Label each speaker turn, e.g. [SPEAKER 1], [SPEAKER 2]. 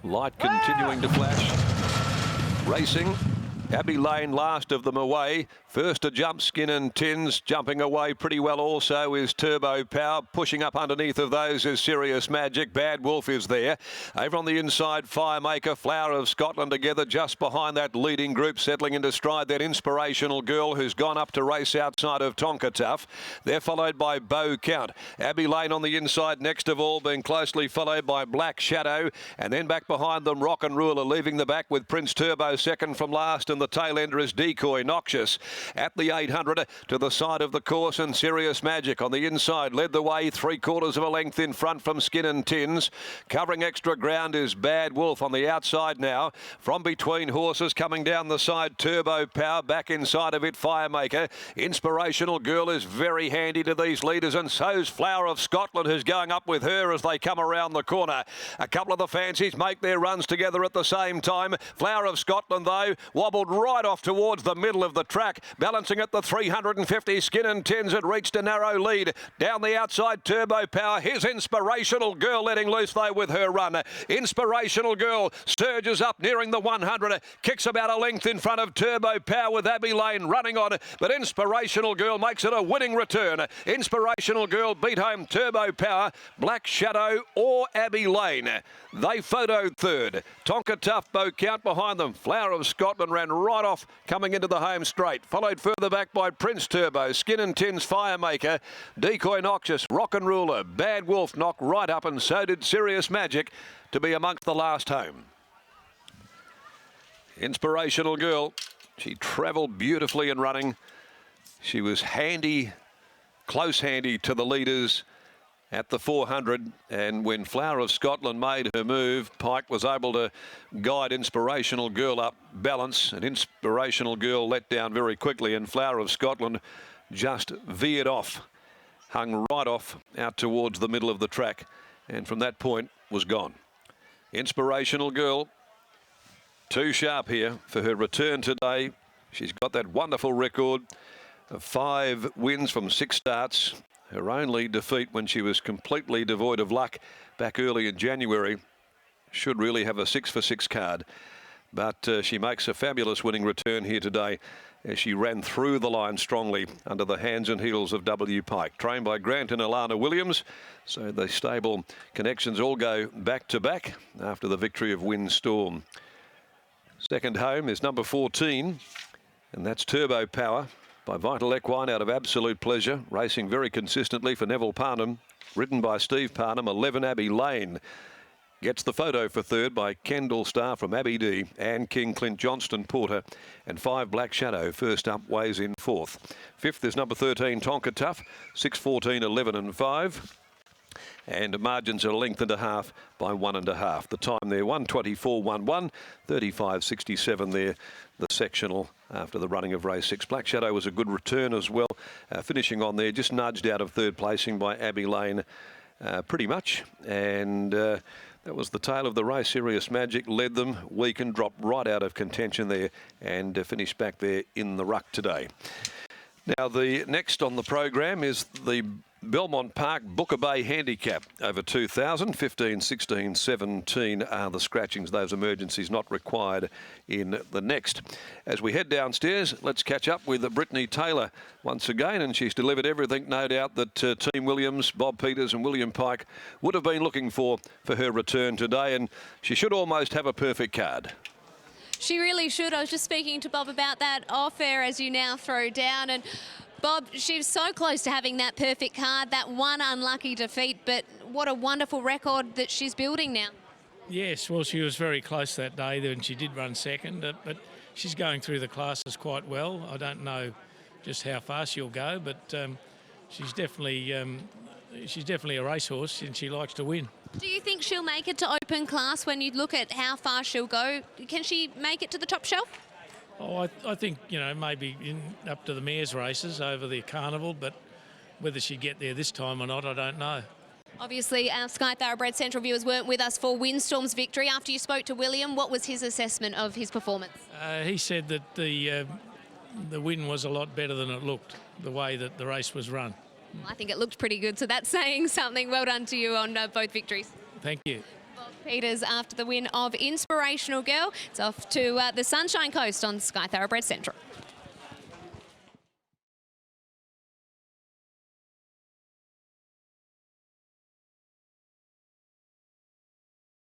[SPEAKER 1] Light continuing to flash. Racing. Abbey Lane last of them away. First to jump, Skin and Tins. Jumping away pretty well also is Turbo Power. Pushing up underneath of those is Serious Magic. Bad Wolf is there. Over on the inside, Firemaker, Flower of Scotland together just behind that leading group, settling into stride. That Inspirational Girl who's gone up to race outside of Tonka Tough. They're followed by Bow Count. Abbey Lane on the inside next of all, being closely followed by Black Shadow. And then back behind them, Rock and Ruler leaving the back with Prince Turbo second from last. And the tail ender is Decoy Noxious. At the 800 to the side of the course, and Serious Magic on the inside led the way 3/4 of a length in front from Skin and Tins. Covering extra ground is Bad Wolf on the outside now. From between horses coming down the side, Turbo Power. Back inside of it, Firemaker. Inspirational Girl is very handy to these leaders, and so's Flower of Scotland, who's going up with her as they come around the corner. A couple of the fancies make their runs together at the same time. Flower of Scotland, though, wobbled right off towards the middle of the track. Balancing at the 350, Skin and Tins had reached a narrow lead. Down the outside, Turbo Power. Here's Inspirational Girl letting loose, though, with her run. Inspirational Girl surges up, nearing the 100. Kicks about a length in front of Turbo Power with Abbey Lane running on. But Inspirational Girl makes it a winning return. Inspirational Girl beat home Turbo Power, Black Shadow or Abbey Lane. They photoed third. Tonka Tough, Bow Count behind them. Flower of Scotland ran right off, coming into the home straight. Followed further back by Prince Turbo, Skin and Tins, Firemaker, Decoy Noxious, Rock and Ruler, Bad Wolf knocked right up, and so did Serious Magic to be amongst the last home. Inspirational Girl, she travelled beautifully in running. She was handy, close handy to the leaders at the 400, and when Flower of Scotland made her move, Pike was able to guide Inspirational Girl up balance, and Inspirational Girl let down very quickly, and Flower of Scotland just veered off, hung right off out towards the middle of the track, and from that point was gone. Inspirational Girl, too sharp here for her return today. She's got that wonderful record of 5 wins from 6 starts. Her only defeat when she was completely devoid of luck back early in January. Should really have a 6 for 6 card. But she makes a fabulous winning return here today as she ran through the line strongly under the hands and heels of W. Pike. Trained by Grant and Alana Williams. So the stable connections all go back to back after the victory of Windstorm. Second home is number 14, and that's Turbo Power by Vital Equine out of Absolute Pleasure, racing very consistently for Neville Parnham, ridden by Steve Parnham. 11 Abbey Lane gets the photo for third by Kendall Star from Abbey D and King Clint Johnston Porter, and 5 Black Shadow first up weighs in fourth. Fifth is number 13 Tonka Tough, 6:14, 11 and 5. And margins are a length and a half by 1.5. The time there, 1:24.11, 35.67 there, the sectional after the running of race 6. Black Shadow was a good return as well, finishing on there, just nudged out of third placing by Abbey Lane pretty much. And that was the tail of the race. Serious Magic led them, weakened, dropped right out of contention there, and finished back there in the ruck today. Now, the next on the program is the Belmont Park Booker Bay Handicap over 2,000. 15, 16, 17 are the scratchings. Those emergencies not required in the next. As we head downstairs, let's catch up with Brittany Taylor once again, and she's delivered everything, no doubt, that Team Williams, Bob Peters and William Pike would have been looking for her return today, and she should almost have a perfect card.
[SPEAKER 2] She really should. I was just speaking to Bob about that off air as you now throw down. And Bob, she was so close to having that perfect card, that one unlucky defeat, but what a wonderful record that she's building now.
[SPEAKER 3] Yes, well, she was very close that day, and she did run second, but she's going through the classes quite well. I don't know just how far she'll go, but she's definitely a racehorse, and she likes to win.
[SPEAKER 2] Do you think she'll make it to open class when you look at how far she'll go? Can she make it to the top shelf?
[SPEAKER 3] Oh, I think, maybe up to the mares' races over the carnival, but whether she'd get there this time or not, I don't know.
[SPEAKER 2] Obviously, our Sky Thoroughbred Central viewers weren't with us for Windstorm's victory. After you spoke to William, what was his assessment of his performance?
[SPEAKER 3] He said that the win was a lot better than it looked, the way that the race was run.
[SPEAKER 2] Well, I think it looked pretty good, so that's saying something. Well done to you on both victories.
[SPEAKER 3] Thank you.
[SPEAKER 2] Bob Peters after the win of Inspirational Girl. It's off to the Sunshine Coast on Sky Thoroughbred Central.